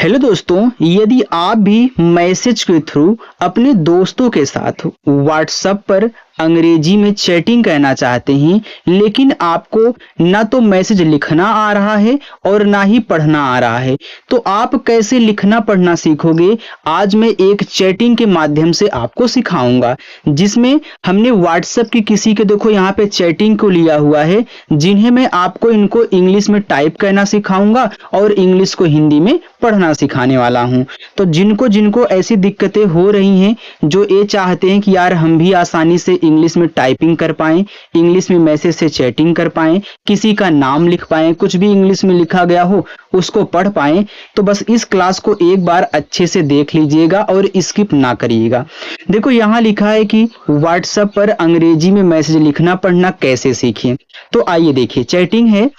Hello दोस्तों, यदि आप भी मैसेज के थ्रू अपने दोस्तों के साथ व्हाट्सएप पर अंग्रेजी में चैटिंग करना चाहते हैं, लेकिन आपको ना तो मैसेज लिखना आ रहा है और ना ही पढ़ना आ रहा है, तो आप कैसे लिखना पढ़ना सीखोगे? आज मैं एक चैटिंग के माध्यम से आपको सिखाऊंगा, जिसमें हमने व्हाट्सएप की किसी के देखो यहाँ पे चैटिंग को लिया हुआ है, जिन्हें मैं आपको इनको इंग्लिश में टाइप करना सिखाऊंगा और इंग्लिश को हिंदी में पढ़ना सिखाने वाला हूं। तो जिनको जिनको ऐसी दिक्कतें हो रही हैं, जो ये चाहते हैं कि यार हम भी आसानी से इंग्लिश में टाइपिंग कर पाएं, इंग्लिश में मैसेज से चैटिंग कर पाएं, किसी का नाम लिख पाएं, कुछ भी इंग्लिश में लिखा गया हो उसको पढ़ पाएं, तो बस इस क्लास को एक बार अच्छे से देख लीजिएगा और स्किप ना करिएगा। देखो यहाँ लिखा है कि व्हाट्सएप पर अंग्रेजी में मैसेज लिखना पढ़ना कैसे सीखें। तो आइए देखिए, चैटिंग है,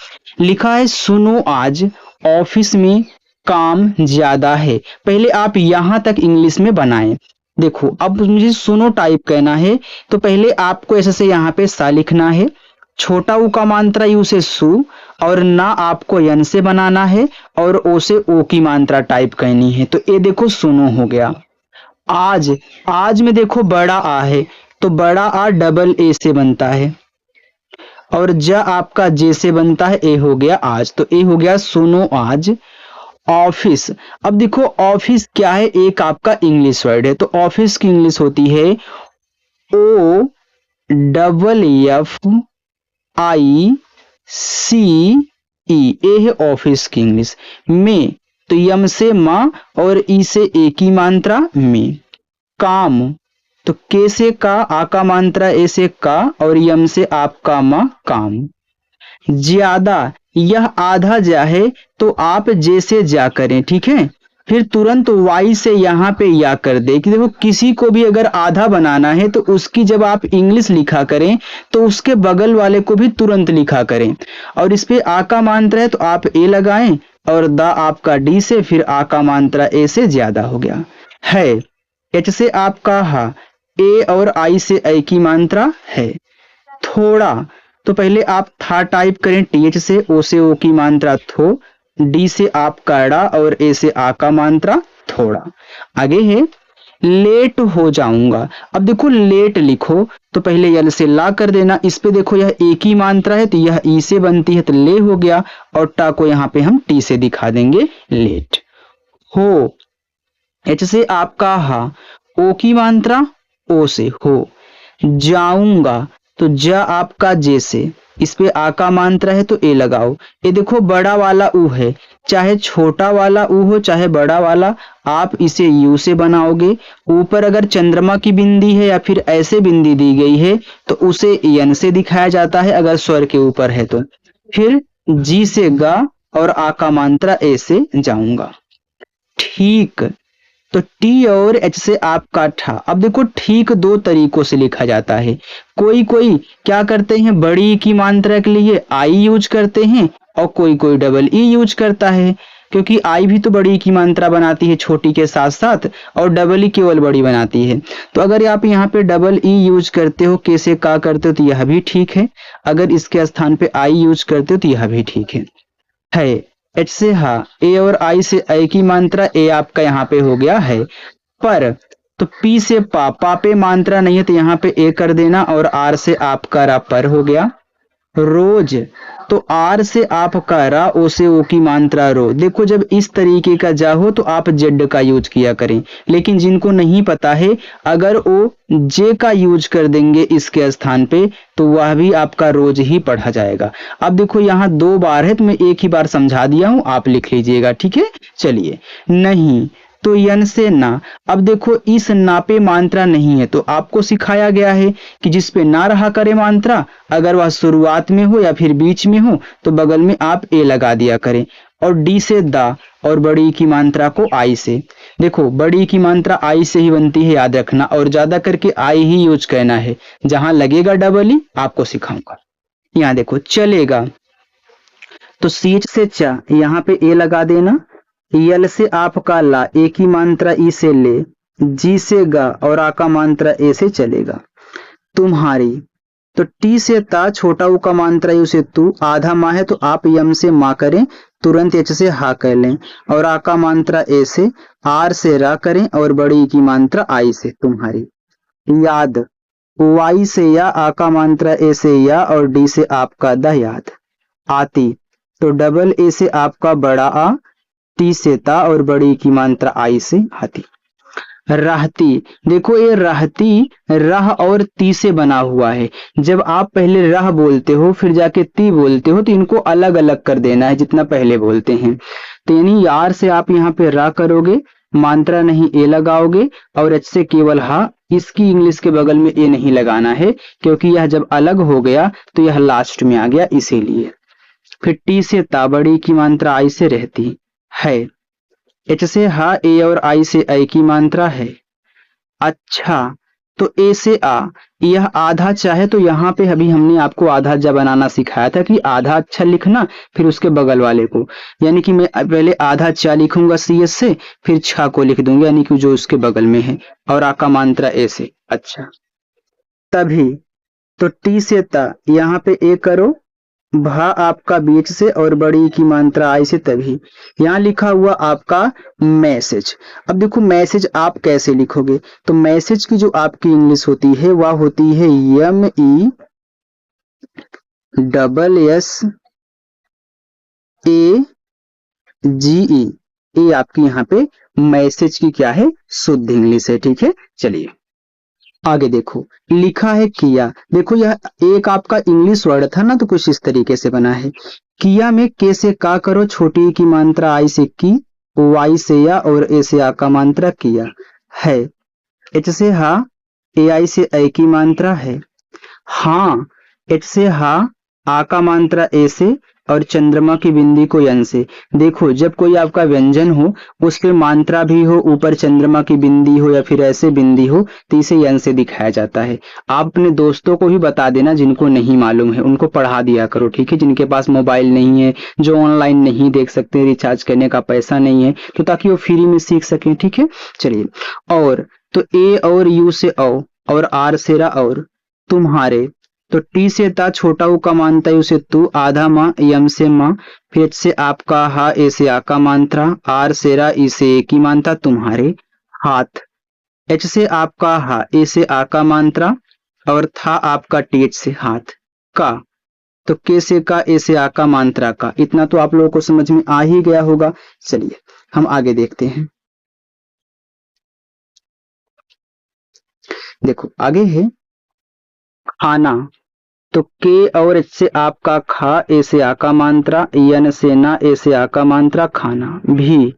लिखा है सुनो आज ऑफिस में काम ज्यादा है। पहले आप यहां तक इंग्लिश में बनाएं। देखो अब मुझे सुनो टाइप करना है, तो पहले आपको ऐसे से यहाँ पे सा लिखना है, छोटा ऊ का मात्रा यू से सु, और ना आपको यन से बनाना है और ओ से ओ की मात्रा टाइप करनी है। तो ये देखो सुनो हो गया। आज, आज में देखो बड़ा आ है, तो बड़ा आ डबल ए से बनता है, और ज आपका जे से बनता है, ए हो गया आज। तो ए हो गया सुनो आज। ऑफिस, अब देखो ऑफिस क्या है, एक आपका इंग्लिश वर्ड है, तो ऑफिस की इंग्लिश होती है ओ डबल एफ आई सी ई, ए है ऑफिस की इंग्लिश। में, तो यम से माँ और ई से ए की मात्रा में। काम, तो के से का, आ का मात्रा ए से का, और यम से आपका माँ काम। ज्यादा, यह आधा जा है, तो आप जे से जा करें, ठीक है। फिर तुरंत वाई से यहाँ पे या कर दे, कि देखो किसी को भी अगर आधा बनाना है तो उसकी जब आप इंग्लिश लिखा करें तो उसके बगल वाले को भी तुरंत लिखा करें। और इस पे आ का मात्रा है तो आप ए लगाएं, और दा आपका डी से, फिर आ का मात्रा ए से ज्यादा हो गया। है, एच से आपका हा, ए और आई से ए की मात्रा है। थोड़ा, तो पहले आप था टाइप करें टीएच से, ओ से ओ की मात्रा थो, डी से आप काड़ा और ए से आ का मात्रा थोड़ा। आगे है लेट हो जाऊंगा। अब देखो लेट लिखो तो पहले यल से ला कर देना, इस पे देखो यह ए की मात्रा है तो यह ई से बनती है, तो ले हो गया, और टा को यहाँ पे हम टी से दिखा देंगे लेट। हो, एच से आपका हा, ओ की मात्रा ओ से हो। जाऊंगा, तो ज आपका जे से, इस पे आ का मात्रा है तो ए लगाओ। ये देखो बड़ा वाला ऊ है, चाहे छोटा वाला ऊ हो चाहे बड़ा वाला, आप इसे यू से बनाओगे। ऊपर अगर चंद्रमा की बिंदी है या फिर ऐसे बिंदी दी गई है तो उसे यन से दिखाया जाता है, अगर स्वर के ऊपर है तो। फिर जी से गा और आ का मात्रा ए से जाऊंगा। ठीक, तो टी और एच से आपका ठा। अब देखो ठीक दो तरीकों से लिखा जाता है। कोई कोई क्या करते हैं, बड़ी की मात्रा के लिए आई यूज करते हैं, और कोई कोई डबल ई यूज करता है, क्योंकि आई भी तो बड़ी की मात्रा बनाती है छोटी के साथ साथ, और डबल ई केवल बड़ी बनाती है। तो अगर आप यहाँ पे डबल ई यूज करते हो, के से का करते हो, तो यह भी ठीक है। अगर इसके स्थान पे आई यूज करते हो तो यह भी ठीक है। एच से हा, ए और आई से ए की मात्रा, ए आपका यहाँ पे हो गया है। पर, तो पी से पा पे मात्रा नहीं है तो यहाँ पे ए कर देना, और आर से आपका रा पर हो गया। रोज, तो आर से आपका रा, ओ से ओ की मात्रा रो। देखो जब इस तरीके का जा हो तो आप जेड का यूज किया करें, लेकिन जिनको नहीं पता है, अगर ओ जे का यूज कर देंगे इसके स्थान पे तो वह भी आपका रोज ही पढ़ा जाएगा। अब देखो यहाँ दो बार है तो मैं एक ही बार समझा दिया हूं, आप लिख लीजिएगा, ठीक है। चलिए, नहीं, तो यन से ना। अब देखो इस ना पे मात्रा नहीं है, तो आपको सिखाया गया है कि जिस पे ना रहा करे मात्रा, अगर वह शुरुआत में हो या फिर बीच में हो तो बगल में आप ए लगा दिया करें। और डी से दा, और बड़ी की मात्रा को आई से। देखो बड़ी की मात्रा आई से ही बनती है, याद रखना, और ज्यादा करके आई ही यूज करना है। जहां लगेगा डबल ई आपको सिखाऊंगा। यहाँ देखो चलेगा, तो सीच से चा, यहाँ पे ए लगा देना। यल से आपका ला, ए की मात्रा ई से ले, जी से गा और आ का मात्रा ए से चलेगा। तुम्हारी, तो टी से ता, छोटा ऊ का मात्रा यू से तू, आधा माँ है तो आप यम से माँ करें, तुरंत एच से हा कर लें, और आ का मात्रा ए से, आर से रा करें, और बड़ी ई की मात्रा आई से तुम्हारी। याद, वाई से या, आ का मात्रा ए से या, और डी से आपका द याद। आती, तो डबल ए से आपका बड़ा आ, टी से ता, और बड़ी ई की मात्रा आई से आती। रहती, देखो ये रहती रह और ती से बना हुआ है। जब आप पहले रह बोलते हो फिर जाके ती बोलते हो तो इनको अलग अलग कर देना है जितना पहले बोलते हैं। तो यानी यार से आप यहाँ पे रा करोगे, मात्रा नहीं ए लगाओगे, और एच से केवल हा, इसकी इंग्लिश के बगल में ए नहीं लगाना है क्योंकि यह जब अलग हो गया तो यह लास्ट में आ गया इसीलिए। फिर टी से ता, बड़ी की मात्रा आई से रहती है। एच से हा, ए और आई से ऐ की मात्रा है। अच्छा, तो ए से आ, यह आधा चाहे तो यहाँ पे अभी हमने आपको आधा जा बनाना सिखाया था कि आधा अच्छा लिखना फिर उसके बगल वाले को, यानी कि मैं पहले आधा चा लिखूंगा सी एस से, फिर छा को लिख दूंगा यानी कि जो उसके बगल में है, और आ का मात्रा ए से। अच्छा, तभी तो टी से ता, यहाँ पे ए करो, भा आपका बीच से, और बड़ी की मात्रा आई से, तभी यहाँ लिखा हुआ आपका मैसेज। अब देखो मैसेज आप कैसे लिखोगे, तो मैसेज की जो आपकी इंग्लिश होती है वह होती है M E double S A G E. ये आपकी यहाँ पे मैसेज की क्या है, शुद्ध इंग्लिश है। ठीक है, चलिए आगे देखो, लिखा है किया। देखो यह एक आपका इंग्लिश वर्ड था ना, तो कुछ इस तरीके से बना है। किया में के से का करो, छोटी की मात्रा आई से की, वाई से या, और ए से आ का मात्रा किया है। एच से हा, ए आई से ऐ की मात्रा है। हाँ, एच से हा, आ का मात्रा ए से, और चंद्रमा की बिंदी को यन से। देखो जब कोई आपका व्यंजन हो उस पे मात्रा भी हो, ऊपर चंद्रमा की बिंदी हो या फिर ऐसे बिंदी हो, तो इसे यन से दिखाया जाता है। आप अपने दोस्तों को भी बता देना जिनको नहीं मालूम है, उनको पढ़ा दिया करो। ठीक है, जिनके पास मोबाइल नहीं है, जो ऑनलाइन नहीं देख सकते, रिचार्ज करने का पैसा नहीं है, तो ताकि वो फ्री में सीख सकें। ठीक है, चलिए। और तो ए और यू से औ, और आर से रा, और तुम्हारे, तो टी से ता, छोटा ऊ का मानता है उसे तू, आधा माँ, यम से माँ, फिर एच से आपका हा, ए से आ का मात्रा, आर से रा, ई से ए की मात्रा तुम्हारे। हाथ, एच से आपका हा, ए से आ का मात्रा, और था आपका टी एच से हाथ। का, तो के से का, ए से आ का मात्रा का। इतना तो आप लोगों को समझ में आ ही गया होगा। चलिए हम आगे देखते हैं। देखो आगे है खाना, तो के और एच से आपका खा, ए से आ का मात्रा, यन से ना, ए से आ का मात्रा खाना। भी,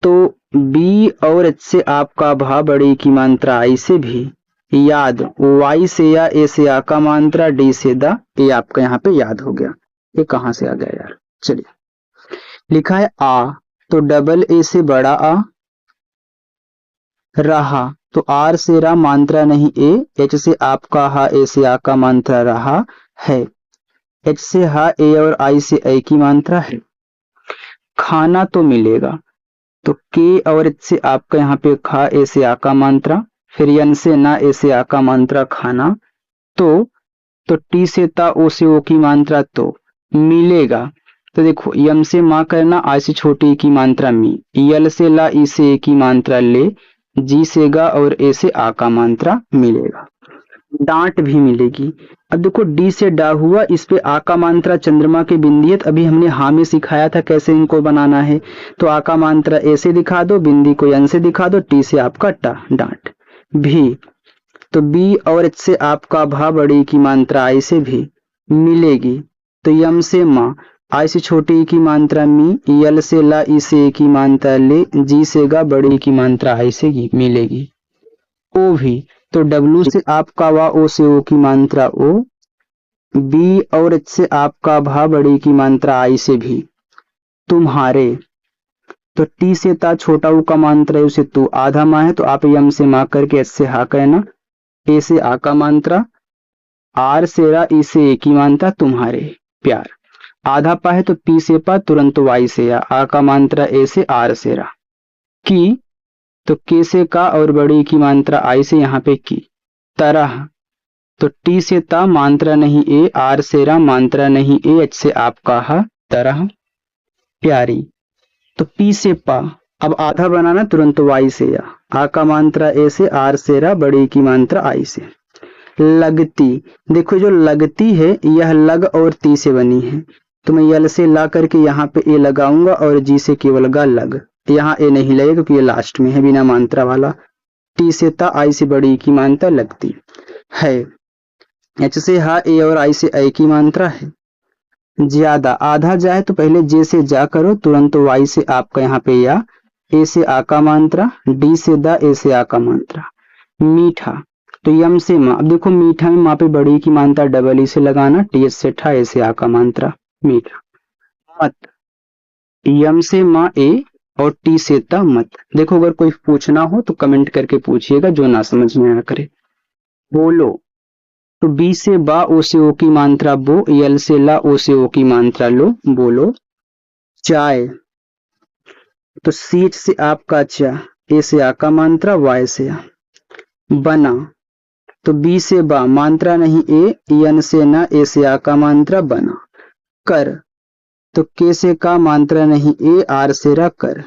तो बी और एच से आपका भा, बड़ी की मात्रा आई से भी। याद, वाई से या, ए से आ का मात्रा, डी से दा, ये आपका यहाँ पे याद हो गया। ये कहाँ से आ गया यार, चलिए लिखा है आ, तो डबल ए से बड़ा आ, रहा, तो आर से रा, मात्रा नहीं ए, एच से आपका हा, ए से आ का मात्रा रहा है। एच से हा, ए और आई से ऐ की मात्रा है। खाना तो मिलेगा, तो के और एच से आपका यहाँ पे खा, ए से आ का मात्रा, फिर यन से ना, ए से आ का मात्रा खाना। तो टी से ता, ओ से ओ की मात्रा तो मिलेगा। तो देखो यम से माँ करना, आई से छोटी की मात्रा मी, यल से ला, ई से ए की मात्रा ले, जी से गा, और ए से आ का मात्रा मिलेगा। डांट भी मिलेगी। अब देखो डी से डा हुआ, इस पे आ का मात्रा चंद्रमा के बिंदी है, अभी हमने हा में सिखाया था कैसे इनको बनाना है। तो आ का मात्रा ए से दिखा दो, बिंदी को यन से दिखा दो, टी से आपका टा, डांट। भी, तो बी और एच से आपका भा, बड़ी की मात्रा आई से भी मिलेगी। तो यम से माँ, आई से छोटी की मात्रा मी, यल से ला, ई से ए की मात्रा ले, जी से गा, बड़ी की मात्रा आई से मिलेगी। ओ भी, तो डब्लू से आपका वा, ओ से ओ की मात्रा ओ, बी और एच से आपका भा, बड़ी की मात्रा आई से भी। तुम्हारे, तो टी से ता, छोटा ऊ का मात्रा है उसे तू, आधा माँ है तो आप यम से माँ करके एच से हा कहना, ए से आ का मात्रा, आर से रा, ई से ए की मात्रा तुम्हारे प्यार। आधा पा है तो पी से पा, तुरंत वाई से या, आ का मात्रा ए से, आर से रा। की, तो के से का, और बड़ी की मात्रा आई से यहाँ पे की। तरह, तो टी से ता, मात्रा नहीं ए, आर से रा, मात्रा नहीं ए, एच से आपका हा, तरह। प्यारी। तो पी से पा, अब आधा बनाना तुरंत वाई से या, आ का मात्रा ए से, आर से रा, बड़ी की मात्रा आई से। लगती, देखो जो लगती है यह लग और ती से बनी है, तो मैं यल से ला करके यहाँ पे ए लगाऊंगा और जी से केवल गा लग, यहाँ ए नहीं लगेगा क्योंकि ये लास्ट में है बिना मात्रा वाला। टी से ता, आई से बड़ी की मात्रा लगती है। एच से हा, ए और आई से आई की मात्रा है। ज्यादा, आधा जाए तो पहले जे से जा करो, तुरंत वाई से आपका यहाँ पे या, ए से आ का मात्रा, डी से दा, ए से आ का मात्रा। मीठा, तो यम से माँ, अब देखो मीठा में माँ पे बड़ी की मात्रा डबल ई से लगाना, टी एच से ठा, ए से आ का मात्रा मीठा। मत, यम से माँ ए और टी से ता मत। देखो अगर कोई पूछना हो तो कमेंट करके पूछिएगा जो ना समझ में आया करे। बोलो, तो बी से बा, ओ से ओ की मात्रा बो, यल से ला, ओ से ओ की मात्रा लो, बोलो। चाय, तो सीट से आपका चा, ए से आ का मात्रा, वाय से आ। बना, तो बी से बा, मात्रा नहीं ए, यन से ना, ए से आ का मात्रा बना। कर, तो के से का, मात्रा नहीं ए, आर से रा, कर।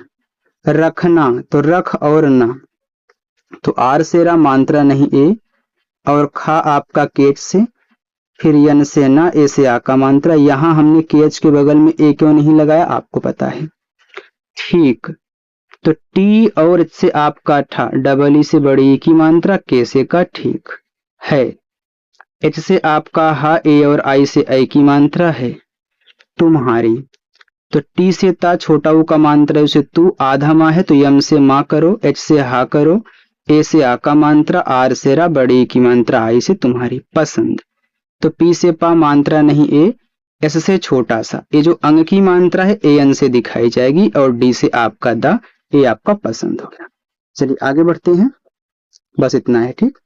रखना, तो रख और ना, तो आर से रा, मात्रा नहीं ए, और खा आपका केच से, फिर यन से ना, ए से आ का मात्रा। यहां हमने केच के बगल में ए क्यों नहीं लगाया आपको पता है। ठीक, तो टी और एच से आपका ठा, डबल ई से बड़ी की मात्रा, के से का ठीक है। एच से आपका हा, ए और आई से आई की मात्रा है। तुम्हारी, तो टी से ता, छोटा ऊ का मात्रा है उसे तू, आधा माँ है तो यम से माँ करो, एच से हा करो, ए से आ का मात्रा, आर से रा, बड़ी की मात्रा आई से तुम्हारी। पसंद, तो पी से पा, मात्रा नहीं ए, एस से छोटा सा, ये जो अंग की मात्रा है ए एन से दिखाई जाएगी, और डी से आपका दा, ये आपका पसंद हो गया। चलिए आगे बढ़ते हैं, बस इतना है। ठीक,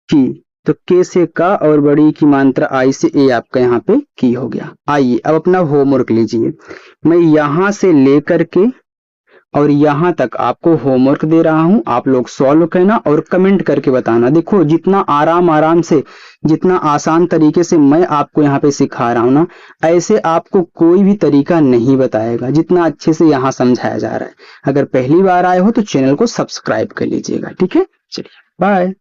की, तो के से का और बड़ी की मात्रा आई से, ए आपका यहाँ पे की हो गया। आइए अब अपना होमवर्क लीजिए, मैं यहां से लेकर के और यहां तक आपको होमवर्क दे रहा हूं, आप लोग सॉल्व करना और कमेंट करके बताना। देखो जितना आराम से, जितना आसान तरीके से मैं आपको यहाँ पे सिखा रहा हूं ना, ऐसे आपको कोई भी तरीका नहीं बताएगा जितना अच्छे से यहाँ समझाया जा रहा है। अगर पहली बार आए हो तो चैनल को सब्सक्राइब कर लीजिएगा। ठीक है, चलिए बाय।